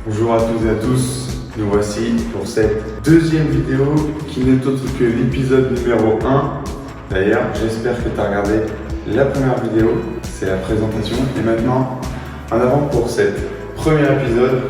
Bonjour à toutes et à tous, nous voici pour cette deuxième vidéo qui n'est autre que l'épisode numéro 1. D'ailleurs, j'espère que tu as regardé la première vidéo, c'est la présentation. Et maintenant, en avant pour cet premier épisode,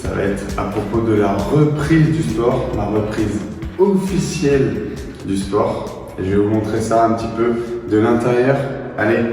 ça va être à propos de la reprise du sport, la reprise officielle du sport. Et je vais vous montrer ça un petit peu de l'intérieur. Allez,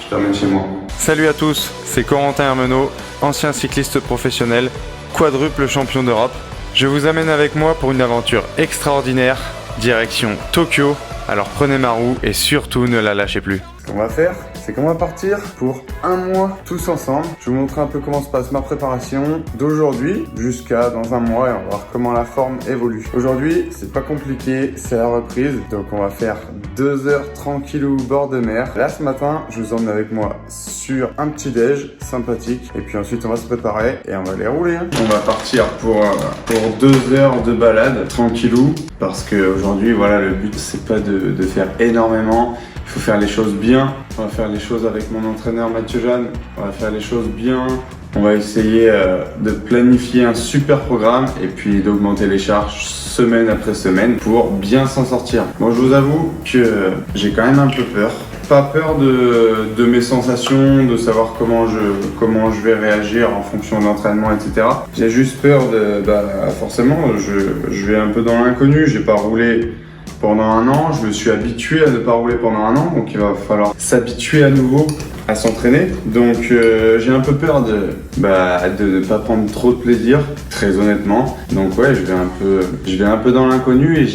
je t'emmène chez moi. Salut à tous, c'est Corentin Hermenot, ancien cycliste professionnel, quadruple champion d'Europe. Je vous amène avec moi pour une aventure extraordinaire, direction Tokyo. Alors prenez ma roue et surtout ne la lâchez plus. Ce qu'on va faire, c'est qu'on va partir pour un mois tous ensemble. Je vais vous montrer un peu comment se passe ma préparation d'aujourd'hui jusqu'à dans un mois et on va voir comment la forme évolue. Aujourd'hui, c'est pas compliqué, c'est la reprise. Donc on va faire 2 heures tranquille au bord de mer. Là ce matin, je vous emmène avec moi sur un petit déj sympathique. Et puis ensuite on va se préparer et on va les rouler. On va partir pour 2 heures de balade tranquillou. Parce qu'aujourd'hui, voilà, le but c'est pas de faire énormément. Il faut faire les choses bien. On va faire les choses avec mon entraîneur Mathieu Jeanne. On va faire les choses bien. On va essayer de planifier un super programme et puis d'augmenter les charges semaine après semaine pour bien s'en sortir. Bon, je vous avoue que j'ai quand même un peu peur. Pas peur de mes sensations, de savoir comment je vais réagir en fonction de l'entraînement, etc. J'ai juste peur forcément, je vais un peu dans l'inconnu. J'ai pas roulé pendant un an, je me suis habitué à ne pas rouler pendant un an, donc il va falloir s'habituer à nouveau à s'entraîner. Donc j'ai un peu peur de ne pas prendre trop de plaisir, très honnêtement. Donc ouais, je vais un peu dans l'inconnu et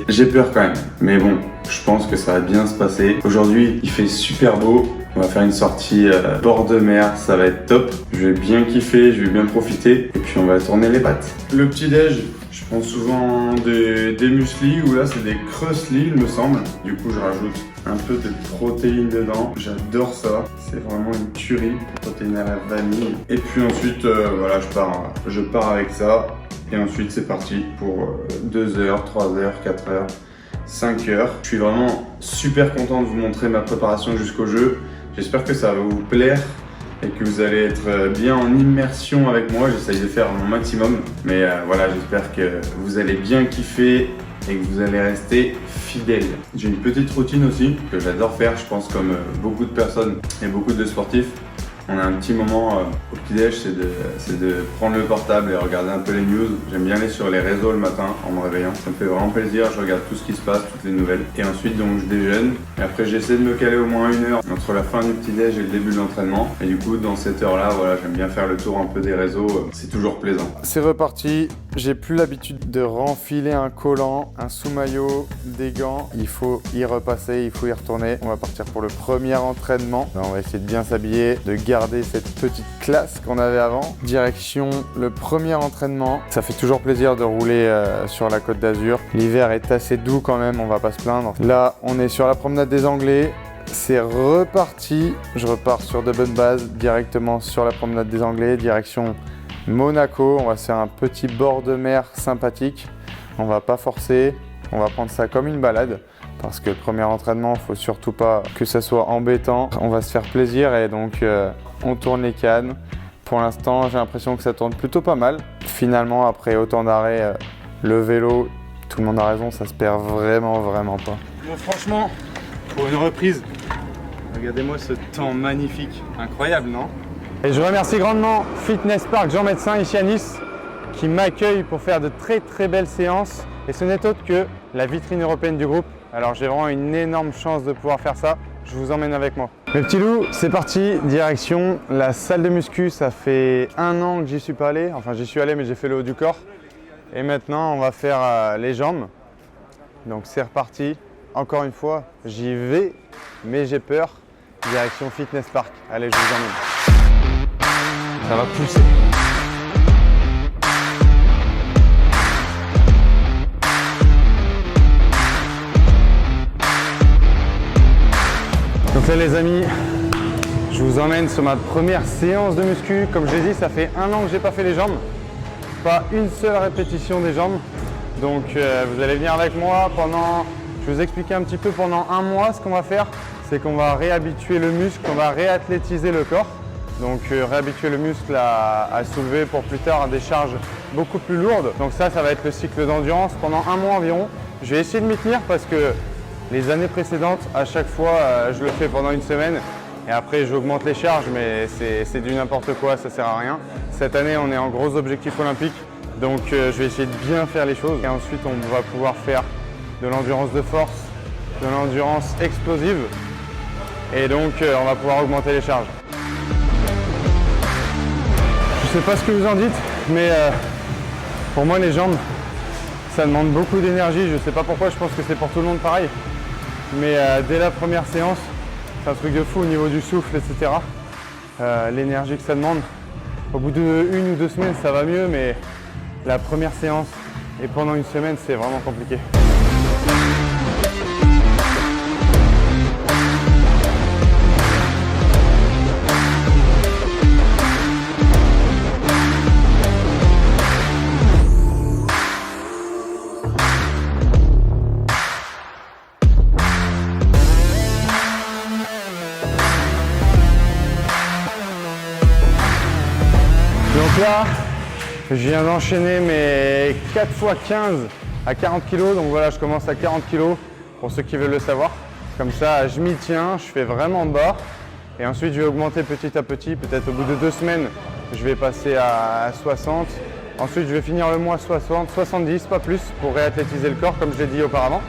j'ai peur quand même. Mais bon, je pense que ça va bien se passer. Aujourd'hui, il fait super beau. On va faire une sortie bord de mer, ça va être top. Je vais bien kiffer, je vais bien profiter et puis on va tourner les pattes. Le petit déj, je prends souvent des muesli ou là c'est des Kreuzli il me semble. Du coup je rajoute un peu de protéines dedans. J'adore ça, c'est vraiment une tuerie. Protéines à la vanille. Et puis ensuite voilà, je pars avec ça. Et ensuite c'est parti pour 2 heures, 3 heures, 4 heures, 5 heures. Je suis vraiment super content de vous montrer ma préparation jusqu'au jeu. J'espère que ça va vous plaire et que vous allez être bien en immersion avec moi. J'essaye de faire mon maximum. Mais voilà, j'espère que vous allez bien kiffer et que vous allez rester fidèles. J'ai une petite routine aussi que j'adore faire, je pense comme beaucoup de personnes et beaucoup de sportifs. On a un petit moment au petit-déj, c'est de prendre le portable et regarder un peu les news. J'aime bien aller sur les réseaux le matin en me réveillant. Ça me fait vraiment plaisir, je regarde tout ce qui se passe, toutes les nouvelles. Et ensuite, donc, je déjeune. Et après, j'essaie de me caler au moins 1 heure entre la fin du petit-déj et le début de l'entraînement. Et du coup, dans cette heure-là, voilà, j'aime bien faire le tour un peu des réseaux. C'est toujours plaisant. C'est reparti, j'ai plus l'habitude de renfiler un collant, un sous-maillot, des gants. Il faut y repasser, il faut y retourner. On va partir pour le premier entraînement. Là, on va essayer de bien s'habiller, de garder cette petite classe qu'on avait avant. Direction le premier entraînement. Ça fait toujours plaisir de rouler sur la Côte d'Azur. L'hiver est assez doux quand même, on va pas se plaindre. Là, on est sur la promenade des Anglais. C'est reparti. Je repars sur de bonnes bases directement sur la promenade des Anglais, direction Monaco. On va se faire un petit bord de mer sympathique. On va pas forcer. On va prendre ça comme une balade. Parce que le premier entraînement, il ne faut surtout pas que ça soit embêtant. On va se faire plaisir et donc on tourne les cannes. Pour l'instant, j'ai l'impression que ça tourne plutôt pas mal. Finalement, après autant d'arrêts, le vélo, tout le monde a raison, ça se perd vraiment pas. Bon, franchement, pour une reprise, regardez-moi ce temps magnifique. Incroyable, non? Et je remercie grandement Fitness Park Jean Médecin ici à Nice qui m'accueille pour faire de très belles séances. Et ce n'est autre que la vitrine européenne du groupe. Alors j'ai vraiment une énorme chance de pouvoir faire ça. Je vous emmène avec moi. Mes petits loups, c'est parti, direction la salle de muscu. Ça fait 1 an que j'y suis pas allé. Enfin j'y suis allé mais j'ai fait le haut du corps. Et maintenant on va faire les jambes. Donc c'est reparti. Encore une fois, j'y vais, mais j'ai peur. Direction Fitness Park. Allez, je vous emmène. Ça va pousser. Donc là les amis, je vous emmène sur ma première séance de muscu. Comme je l'ai dit, ça fait 1 an que j'ai pas fait les jambes. Pas une seule répétition des jambes. Donc vous allez venir avec moi pendant, je vais vous expliquer un petit peu pendant 1 mois ce qu'on va faire. C'est qu'on va réhabituer le muscle, on va réathlétiser le corps. Donc réhabituer le muscle à soulever pour plus tard des charges beaucoup plus lourdes. Donc ça va être le cycle d'endurance pendant un mois environ. Je vais essayer de m'y tenir parce que les années précédentes, à chaque fois, je le fais pendant une semaine et après j'augmente les charges, mais c'est du n'importe quoi, ça sert à rien. Cette année, on est en gros objectif olympique, donc je vais essayer de bien faire les choses et ensuite on va pouvoir faire de l'endurance de force, de l'endurance explosive et donc on va pouvoir augmenter les charges. Je sais pas ce que vous en dites, mais pour moi les jambes, ça demande beaucoup d'énergie. Je sais pas pourquoi, je pense que c'est pour tout le monde pareil. Mais dès la première séance, c'est un truc de fou au niveau du souffle, etc. L'énergie que ça demande. Au bout de 1 ou 2 semaines, ça va mieux, mais la première séance et pendant une semaine, c'est vraiment compliqué. Donc là, je viens d'enchaîner mes 4 x 15 à 40 kg. Donc voilà, je commence à 40 kg pour ceux qui veulent le savoir. Comme ça, je m'y tiens, je fais vraiment bas. Et ensuite, je vais augmenter petit à petit. Peut-être au bout de 2 semaines, je vais passer à 60. Ensuite, je vais finir le mois 60, 70, pas plus, pour réathlétiser le corps, comme je l'ai dit auparavant.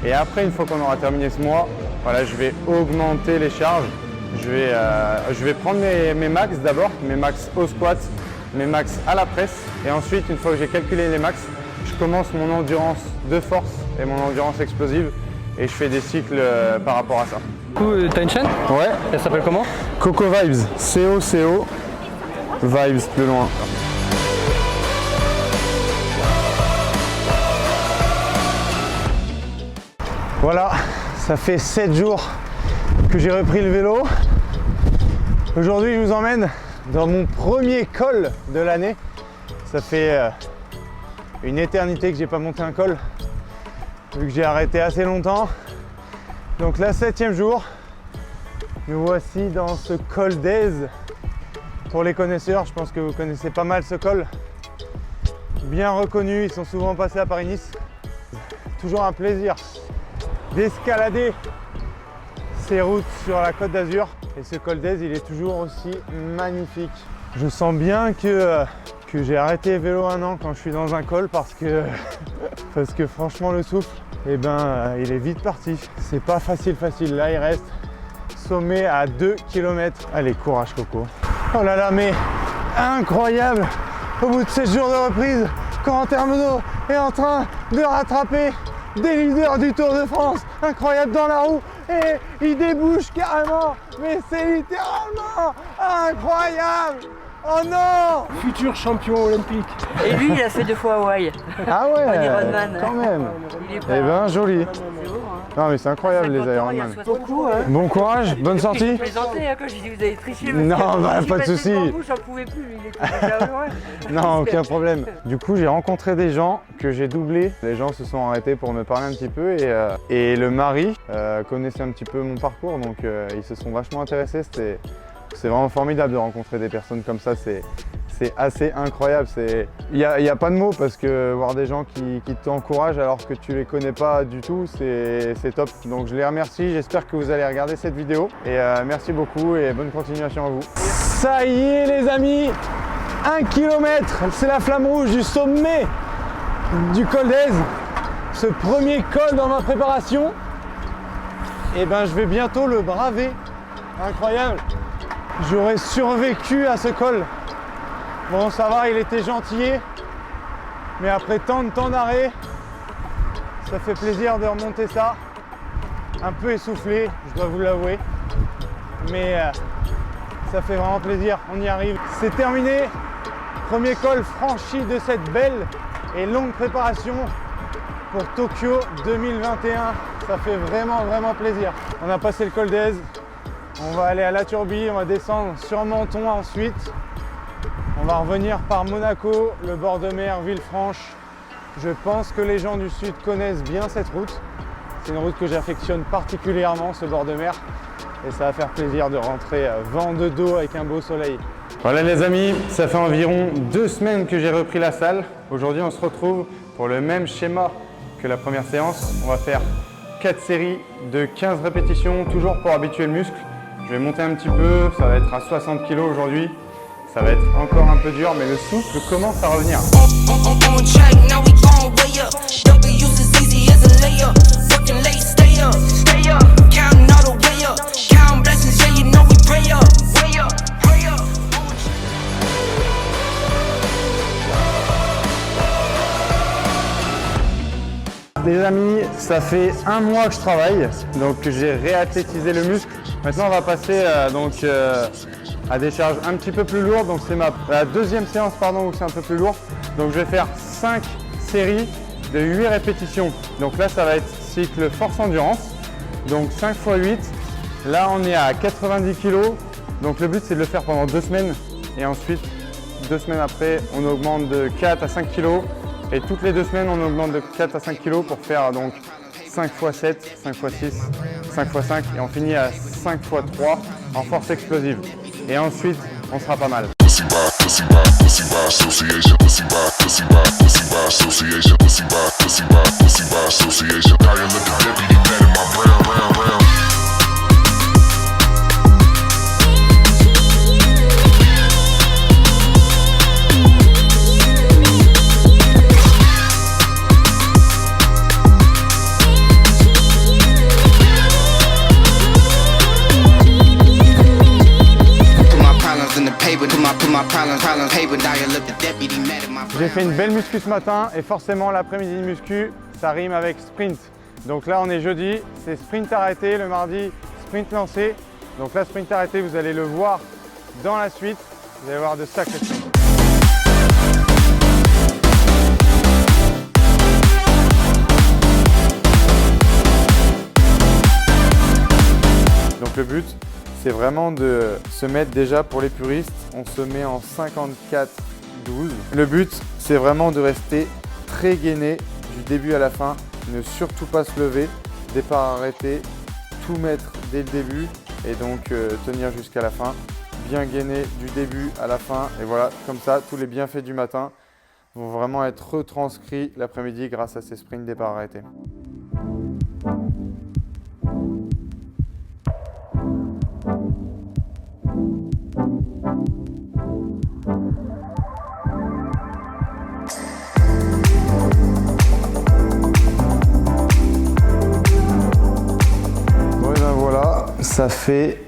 Et après, une fois qu'on aura terminé ce mois, voilà, je vais augmenter les charges. Je vais prendre mes max d'abord, mes max au squat, mes max à la presse. Et ensuite, une fois que j'ai calculé les max, je commence mon endurance de force et mon endurance explosive. Et je fais des cycles par rapport à ça. Du coup, t'as une chaîne? Ouais. Elle s'appelle comment? Coco Vibes. C-O-C-O. Vibes plus loin. Voilà, ça fait 7 jours que j'ai repris le vélo. Aujourd'hui, je vous emmène dans mon premier col de l'année. Ça fait une éternité que j'ai pas monté un col, vu que j'ai arrêté assez longtemps. Donc là, 7e jour, nous voici dans ce col d'Aise. Pour les connaisseurs, je pense que vous connaissez pas mal ce col. Bien reconnu, ils sont souvent passés à Paris-Nice. Toujours un plaisir d'escalader ces routes sur la Côte d'Azur. Et ce col d'Aise, il est toujours aussi magnifique. Je sens bien que j'ai arrêté le vélo 1 an quand je suis dans un col parce que franchement le souffle, il est vite parti. C'est pas facile. Là, il reste sommet à 2 km. Allez, courage Coco. Oh là là, mais incroyable! Au bout de 7 jours de reprise, Corentin Armenau est en train de rattraper des leaders du Tour de France. Incroyable dans la roue et il débouche carrément. Mais c'est littéralement incroyable! Oh non! Futur champion olympique. Et lui, il a fait 2 fois Hawaï. Ah ouais, En Ironman. quand même. Il est Eh pas... ben joli. C'est beau, hein. Non mais c'est incroyable les 50 ans, il y a Ironman. 60 beaucoup, hein. Bon courage, bonne sortie. Je plaisantais hein, quand j'ai dit vous avez triché. Non, bah, pas de souci. J'en pouvais plus, il était déjà loin. Non, aucun problème. Du coup, j'ai rencontré des gens que j'ai doublés. Les gens se sont arrêtés pour me parler un petit peu et le mari connaissait un petit peu mon parcours, donc ils se sont vachement intéressés. C'est vraiment formidable de rencontrer des personnes comme ça. C'est assez incroyable. Il y a pas de mots parce que voir des gens qui t'encouragent alors que tu les connais pas du tout, c'est top. Donc je les remercie. J'espère que vous allez regarder cette vidéo et merci beaucoup et bonne continuation à vous. Ça y est les amis, 1 km, c'est la flamme rouge du sommet du col d'Aise. Ce premier col dans ma préparation, et je vais bientôt le braver. Incroyable. J'aurais survécu à ce col. Bon, ça va, il était gentillé, mais après tant de temps d'arrêt, ça fait plaisir de remonter ça. Un peu essoufflé, je dois vous l'avouer, mais ça fait vraiment plaisir, on y arrive. C'est terminé, premier col franchi de cette belle et longue préparation pour Tokyo 2021. Ça fait vraiment plaisir. On a passé le col d'Aise, on va aller à La Turbie, on va descendre sur Menton ensuite. On va revenir par Monaco, le bord de mer, Villefranche. Je pense que les gens du Sud connaissent bien cette route. C'est une route que j'affectionne particulièrement, ce bord de mer. et ça va faire plaisir de rentrer vent de dos avec un beau soleil. Voilà les amis, ça fait environ 2 semaines que j'ai repris la salle. Aujourd'hui on se retrouve pour le même schéma que la première séance. On va faire 4 séries de 15 répétitions, toujours pour habituer le muscle. Je vais monter un petit peu, ça va être à 60 kg aujourd'hui. Ça va être encore un peu dur, mais le souffle commence à revenir. Les amis, ça fait 1 mois que je travaille, donc j'ai réathlétisé le muscle. Maintenant, on va passer à des charges un petit peu plus lourdes. Donc c'est la deuxième séance où c'est un peu plus lourd. Donc je vais faire 5 séries de 8 répétitions. Donc là, ça va être cycle force endurance. Donc 5 x 8. Là, on est à 90 kg. Donc le but, c'est de le faire pendant 2 semaines. Et ensuite, 2 semaines après, on augmente de 4 à 5 kg. Et toutes les 2 semaines, on augmente de 4 à 5 kg pour faire donc 5 x 7, 5 x 6, 5 x 5 et on finit à 5 x 3 en force explosive. Et ensuite, on sera pas mal. J'ai fait une belle muscu ce matin et forcément l'après-midi de muscu, ça rime avec sprint. Donc là on est jeudi, c'est sprint arrêté, le mardi sprint lancé. Donc là sprint arrêté, vous allez le voir dans la suite, vous allez voir de sacrés sprints. Donc le but, c'est vraiment de se mettre déjà pour les puristes, on se met en 54-12. Le but, c'est vraiment de rester très gainé du début à la fin, ne surtout pas se lever, départ arrêté, tout mettre dès le début et donc tenir jusqu'à la fin, bien gainé du début à la fin et voilà, comme ça, tous les bienfaits du matin vont vraiment être retranscrits l'après-midi grâce à ces sprints départ arrêté. Ça fait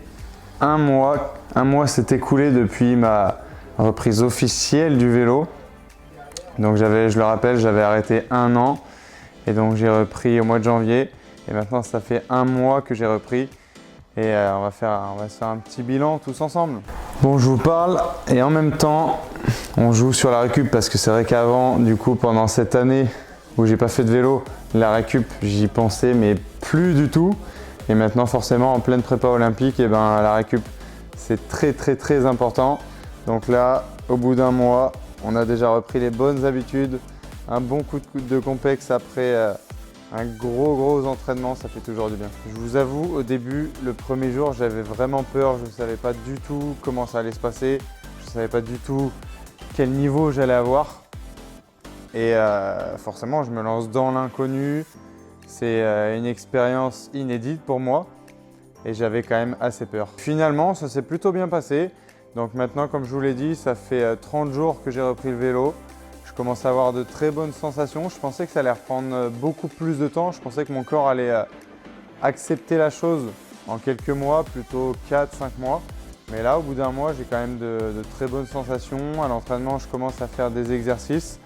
1 mois. 1 mois s'est écoulé depuis ma reprise officielle du vélo. Donc je le rappelle, j'avais arrêté 1 an et donc j'ai repris au mois de janvier. Et maintenant ça fait 1 mois que j'ai repris et on va se faire un petit bilan tous ensemble. Bon, je vous parle et en même temps on joue sur la récup parce que c'est vrai qu'avant, du coup pendant cette année où j'ai pas fait de vélo, la récup j'y pensais mais plus du tout. Et maintenant forcément en pleine prépa olympique, et la récup c'est très important. Donc là, au bout d'1 mois, on a déjà repris les bonnes habitudes. Un bon coup de complexe après un gros entraînement, ça fait toujours du bien. Je vous avoue, au début, le premier jour, j'avais vraiment peur. Je ne savais pas du tout comment ça allait se passer. Je ne savais pas du tout quel niveau j'allais avoir. Et forcément, je me lance dans l'inconnu. C'est une expérience inédite pour moi et j'avais quand même assez peur. Finalement, ça s'est plutôt bien passé. Donc maintenant, comme je vous l'ai dit, ça fait 30 jours que j'ai repris le vélo. Je commence à avoir de très bonnes sensations. Je pensais que ça allait reprendre beaucoup plus de temps. Je pensais que mon corps allait accepter la chose en quelques mois, plutôt 4-5 mois. Mais là, au bout d'1 mois, j'ai quand même de très bonnes sensations. À l'entraînement, je commence à faire des exercices.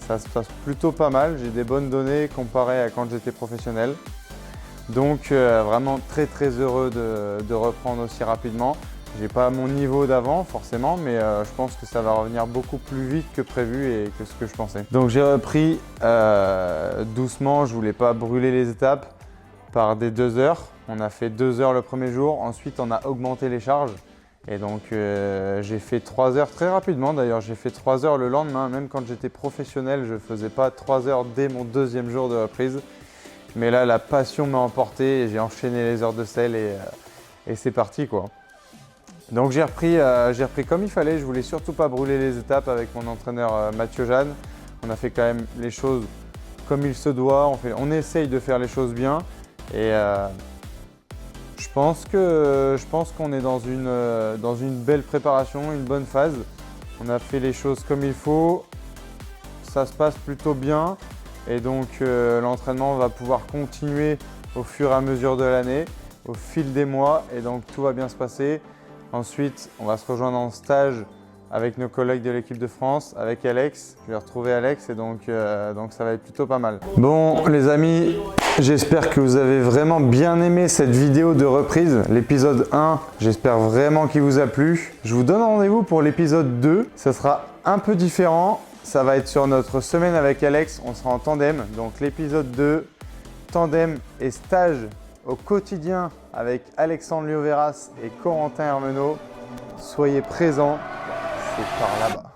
Ça se passe plutôt pas mal, j'ai des bonnes données comparées à quand j'étais professionnel. Donc vraiment très heureux de reprendre aussi rapidement. J'ai pas mon niveau d'avant forcément, mais je pense que ça va revenir beaucoup plus vite que prévu et que ce que je pensais. Donc j'ai repris doucement, je voulais pas brûler les étapes par des 2 heures. On a fait 2 heures le premier jour, ensuite on a augmenté les charges. Et donc j'ai fait 3 heures très rapidement d'ailleurs, j'ai fait 3 heures le lendemain, même quand j'étais professionnel, je ne faisais pas 3 heures dès mon 2e jour de reprise. Mais là, la passion m'a emporté et j'ai enchaîné les heures de selle et c'est parti quoi. Donc j'ai repris comme il fallait, je voulais surtout pas brûler les étapes avec mon entraîneur Mathieu Jeanne. On a fait quand même les choses comme il se doit, on essaye de faire les choses bien et je pense qu'on est dans une belle préparation, une bonne phase. On a fait les choses comme il faut, ça se passe plutôt bien et donc l'entraînement va pouvoir continuer au fur et à mesure de l'année, au fil des mois et donc tout va bien se passer. Ensuite, on va se rejoindre en stage avec nos collègues de l'équipe de France, avec Alex. Je vais retrouver Alex et donc ça va être plutôt pas mal. Bon les amis, j'espère que vous avez vraiment bien aimé cette vidéo de reprise, l'épisode 1. J'espère vraiment qu'il vous a plu. Je vous donne rendez-vous pour l'épisode 2. Ça sera un peu différent. Ça va être sur notre semaine avec Alex. On sera en tandem. Donc l'épisode 2, tandem et stage au quotidien avec Alexandre Lioveras et Corentin Hermenot. Soyez présents, c'est par là-bas.